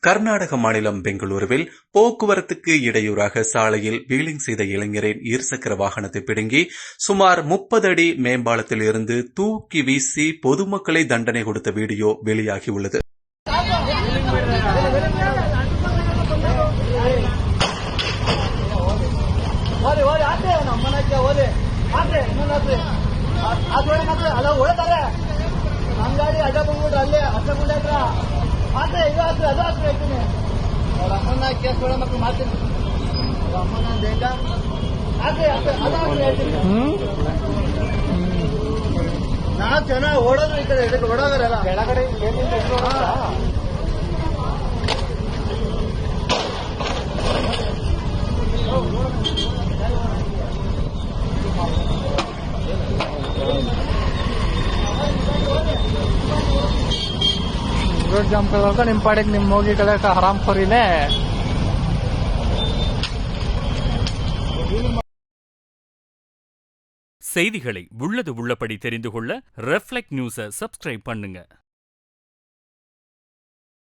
கர்நாடக மாநிலம் பெங்களூருவில் போக்குவரத்துக்கு இடையூறாக சாலையில் வீலிங் செய்த இளைஞரின் இருசக்கர வாகனத்தை பிடுங்கி சுமார் 30 அடி மேம்பாலத்தில் இருந்து தூக்கி வீசி பொதுமக்களை தண்டனை கொடுத்த வீடியோ வெளியாகியுள்ளது. ಅಂಗಾಡಿ ಅಡ್ಡ ಬಂದ್ಬಿಟ್ರೆ ಅಲ್ಲೇ ಹಚ್ಕೊಂಡಾಯ್ತ್ರ ಆದ್ರೆ ಇದು ಆದ್ರೆ ಅದು ಆದ್ರೆ ಹೇಳ್ತೀನಿ ಅವ್ರ ಅಮ್ಮನ ಕೇಸ್ ಕೊಡೋ ಮಕ್ಕಳು ಮಾಡ್ತೀನಿ ಅವ್ರ ಅಮ್ಮನ ಬೇಗ ಆದ್ರೆ ಅದಾದ್ರೆ ಹೇಳ್ತೀನಿ. 4 ಜನ ಓಡೋದು ಈ ಕಡೆ ಇದಕ್ಕೆ ಓಡೋಗರಲ್ಲ ಕೆಳಗಡೆ रोड जाम करवाकर निम पाड़े निम मोगी कलर का हराम खोरी ने செய்திகளை உள்ளது உள்ளபடி தெரிந்து கொள்ள ரெஃப்ளெக்ட் நியூஸை சப்ஸ்கிரைப் பண்ணுங்க.